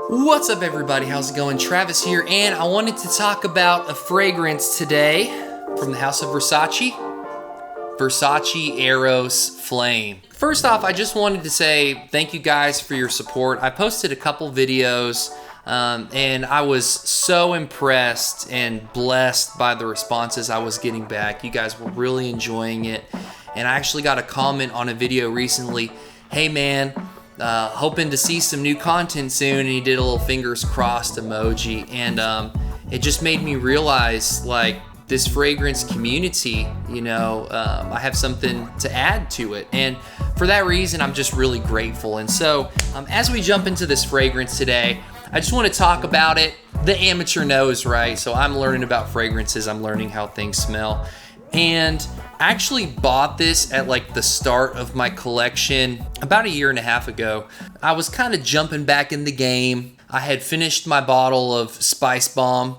What's up, everybody? How's it going? Travis here, and I wanted to talk about a fragrance today from the house of Versace, Versace Eros Flame. First off, I just wanted to say thank you guys for your support. I posted a couple videos, and I was so impressed and blessed by the responses I was getting back. You guys were really enjoying it, and I actually got a comment on a video recently, "Hey man, hoping to see some new content soon," and he did a little fingers crossed emoji, and it just made me realize, like, this fragrance community, I have something to add to it, and for that reason I'm just really grateful. And so as we jump into this fragrance today, I just want to talk about it. The amateur knows, right? So I'm learning about fragrances, I'm learning how things smell, and I actually bought this at like the start of my collection about a year and a half ago. I was kind of jumping back in the game. I had finished my bottle of Spice Bomb,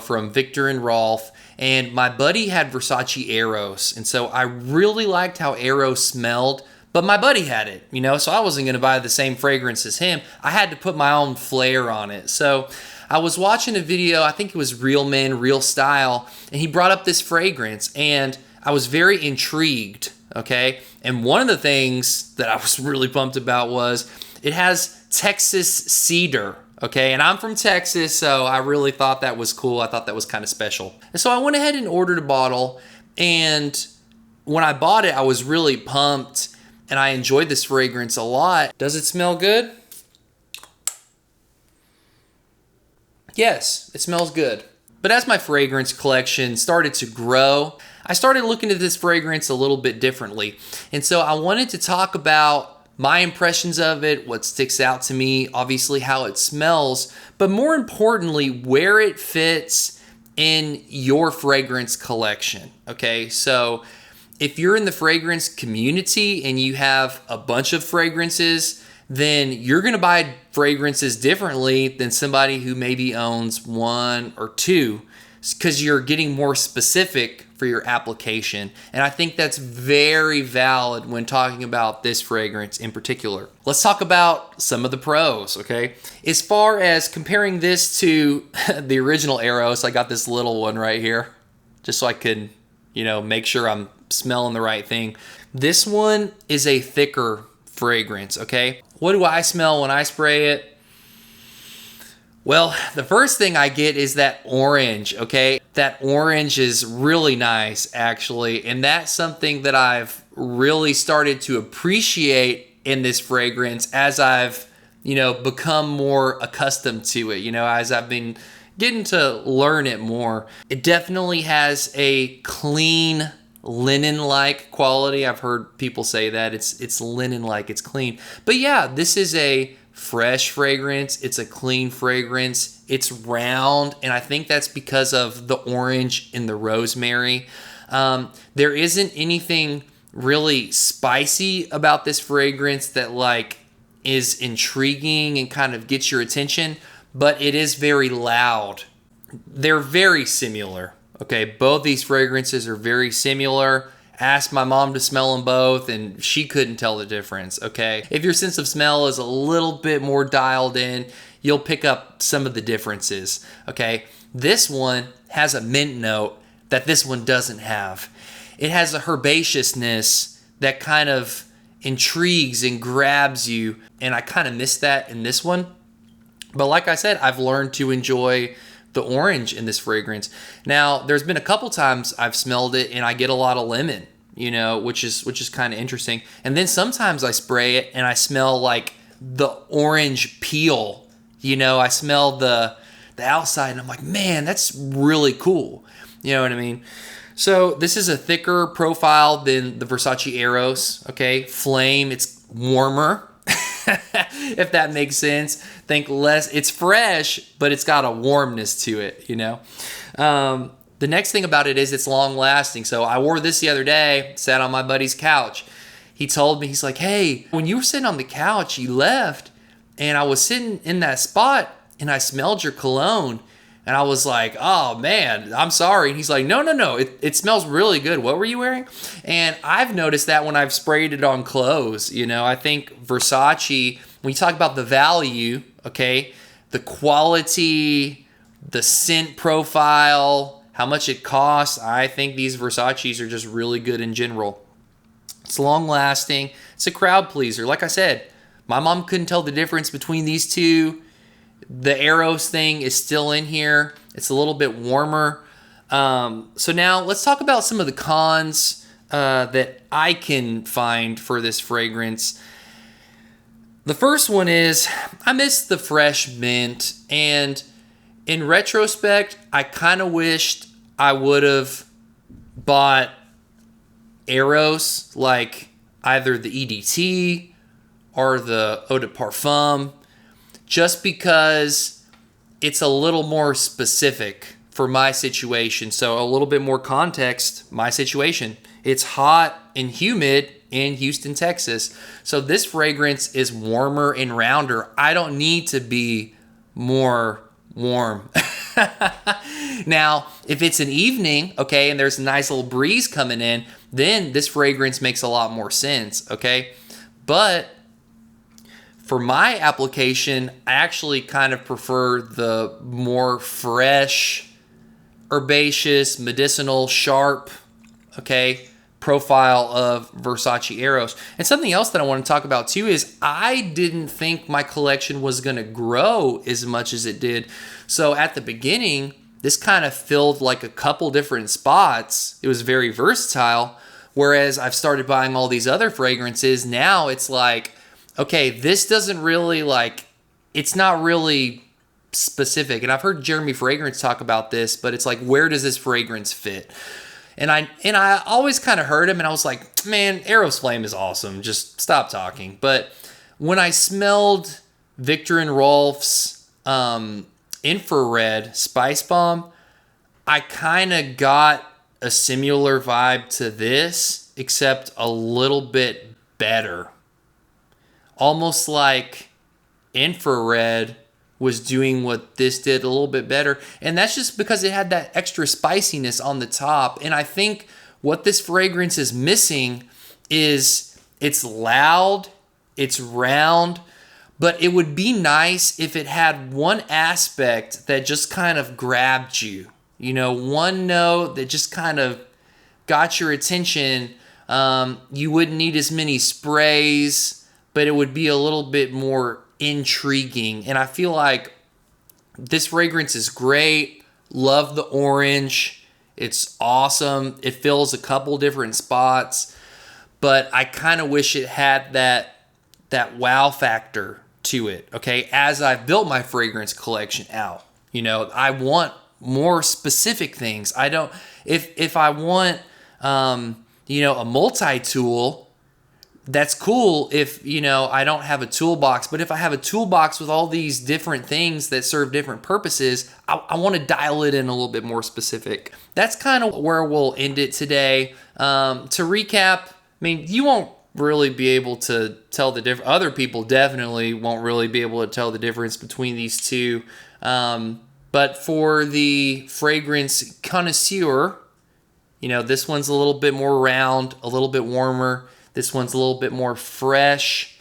from Victor and Rolf, and my buddy had Versace Eros, and so I really liked how Eros smelled, but my buddy had it, so I wasn't gonna buy the same fragrance as him. I had to put my own flair on it. So I was watching a video, I think it was Real Men, Real Style, and he brought up this fragrance, and I was very intrigued, okay? And one of the things that I was really pumped about was it has Texas cedar, okay? And I'm from Texas, so I really thought that was cool. I thought that was kind of special. And so I went ahead and ordered a bottle, and when I bought it, I was really pumped, and I enjoyed this fragrance a lot. Does it smell good? Yes, it smells good. But as my fragrance collection started to grow, I started looking at this fragrance a little bit differently. And so I wanted to talk about my impressions of it, what sticks out to me, obviously how it smells, but more importantly, where it fits in your fragrance collection, okay? So if you're in the fragrance community and you have a bunch of fragrances, then you're gonna buy fragrances differently than somebody who maybe owns one or two, because you're getting more specific for your application. And I think that's very valid when talking about this fragrance in particular. Let's talk about some of the pros, okay? As far as comparing this to the original Eros, I got this little one right here, just so I could, make sure I'm smelling the right thing. This one is a thicker fragrance, okay? What do I smell when I spray it? Well, the first thing I get is that orange, okay? That orange is really nice, actually, and that's something that I've really started to appreciate in this fragrance as I've, become more accustomed to it, as I've been getting to learn it more. It definitely has a clean, linen-like quality. I've heard people say that it's linen-like, it's clean. But yeah, this is a fresh fragrance. It's a clean fragrance. It's round, and I think that's because of the orange and the rosemary. There isn't anything really spicy about this fragrance that is intriguing and kind of gets your attention, but it is very loud. They're very similar. Okay, both these fragrances are very similar. Asked my mom to smell them both, and she couldn't tell the difference, okay? If your sense of smell is a little bit more dialed in, you'll pick up some of the differences, okay? This one has a mint note that this one doesn't have. It has a herbaceousness that kind of intrigues and grabs you, and I kind of miss that in this one. But like I said, I've learned to enjoy the orange in this fragrance. Now, there's been a couple times I've smelled it and I get a lot of lemon, which is kind of interesting. And then sometimes I spray it and I smell like the orange peel. I smell the outside and I'm like, man, that's really cool. You know what I mean? So this is a thicker profile than the Versace Eros, okay? Flame, it's warmer. If that makes sense. Think less, it's fresh, but it's got a warmness to it, The next thing about it is it's long lasting. So I wore this the other day, sat on my buddy's couch. He told me, he's like, hey, when you were sitting on the couch, you left, and I was sitting in that spot, and I smelled your cologne. And I was like, oh man, I'm sorry. And he's like, no, it smells really good. What were you wearing? And I've noticed that when I've sprayed it on clothes. I think Versace, when you talk about the value okay? The quality, the scent profile, how much it costs. I think these Versace's are just really good in general. It's long lasting. It's a crowd pleaser. Like I said, my mom couldn't tell the difference between these two. The Eros thing is still in here. It's a little bit warmer. So now let's talk about some of the cons that I can find for this fragrance. The first one is I miss the fresh mint, and in retrospect, I kind of wished I would have bought Eros, like either the EDT or the Eau de Parfum, just because it's a little more specific for my situation. So a little bit more context, my situation. It's hot and humid in Houston, Texas. So this fragrance is warmer and rounder. I don't need to be more warm. Now, if it's an evening, okay, and there's a nice little breeze coming in, then this fragrance makes a lot more sense, okay? But for my application, I actually kind of prefer the more fresh, herbaceous, medicinal, sharp, okay, profile of Versace Eros. And something else that I want to talk about too is I didn't think my collection was going to grow as much as it did. So at the beginning, this kind of filled like a couple different spots. It was very versatile. Whereas I've started buying all these other fragrances, now it's like, okay, this doesn't really it's not really specific. And I've heard Jeremy Fragrance talk about this, but it's like, where does this fragrance fit? And I always kind of heard him, and I was like, man, Eros Flame is awesome. Just stop talking. But when I smelled Viktor and Rolf's infrared spice bomb, I kind of got a similar vibe to this, except a little bit better. Almost like infrared was doing what this did a little bit better. And that's just because it had that extra spiciness on the top. And I think what this fragrance is missing is it's loud, it's round, but it would be nice if it had one aspect that just kind of grabbed you. You know, one note that just kind of got your attention. You wouldn't need as many sprays, but it would be a little bit more intriguing. And I feel like this fragrance is great. Love the orange. It's awesome. It fills a couple different spots, but I kind of wish it had that wow factor to it. Okay, as I've built my fragrance collection out, you know, I want more specific things. I don't, if I want you know, a multi-tool, that's cool if, you know, I don't have a toolbox. But if I have a toolbox with all these different things that serve different purposes, I want to dial it in a little bit more specific. That's kind of where we'll end it today. To recap, I mean, you won't really be able to tell the difference. Other people definitely won't really be able to tell the difference between these two. But for the fragrance connoisseur, you know, this one's a little bit more round, a little bit warmer. This one's a little bit more fresh,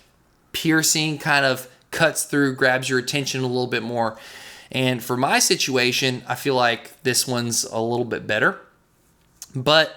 piercing, kind of cuts through, grabs your attention a little bit more. And for my situation, I feel like this one's a little bit better. But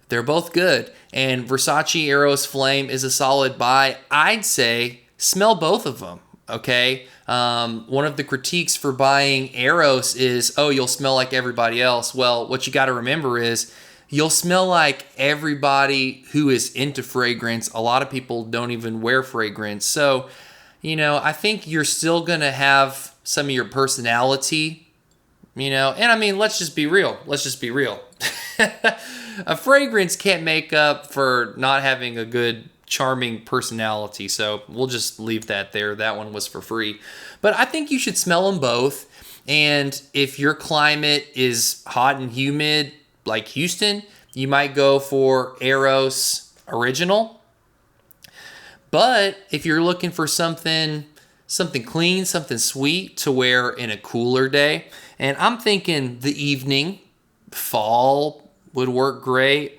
they're both good. And Versace Eros Flame is a solid buy. I'd say smell both of them, okay? One of the critiques for buying Eros is, oh, you'll smell like everybody else. Well, what you got to remember is you'll smell like everybody who is into fragrance. A lot of people don't even wear fragrance. So, you know, I think you're still going to have some of your personality, you know. And I mean, let's just be real. Let's just be real. A fragrance can't make up for not having a good, charming personality. So we'll just leave that there. That one was for free. But I think you should smell them both. And if your climate is hot and humid, like Houston, you might go for Eros Original. But if you're looking for something clean, something sweet to wear in a cooler day, and I'm thinking the evening, fall would work great.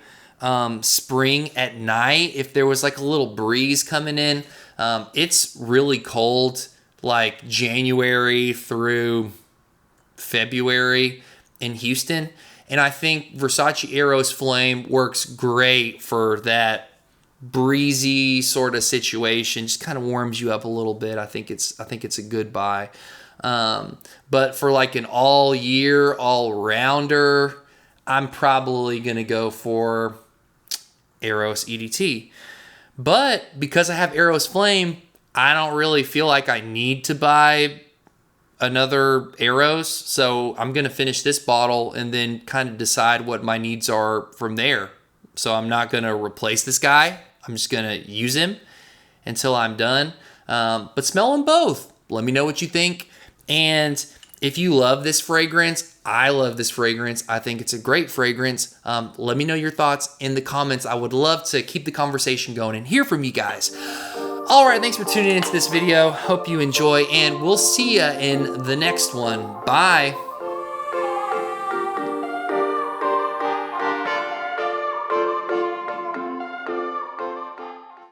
Spring at night, if there was like a little breeze coming in. It's really cold like January through February in Houston. And I think Versace Eros Flame works great for that breezy sort of situation. Just kind of warms you up a little bit. I think it's a good buy. But for like an all year, all rounder, I'm probably gonna go for Eros EDT. But because I have Eros Flame, I don't really feel like I need to buy another Eros. So I'm going to finish this bottle and then kind of decide what my needs are from there. So I'm not going to replace this guy. I'm just going to use him until I'm done. But smell them both. Let me know what you think. And if you love this fragrance, I love this fragrance. I think it's a great fragrance. Let me know your thoughts in the comments. I would love to keep the conversation going and hear from you guys. All right, thanks for tuning into this video. Hope you enjoy, and we'll see ya in the next one. Bye.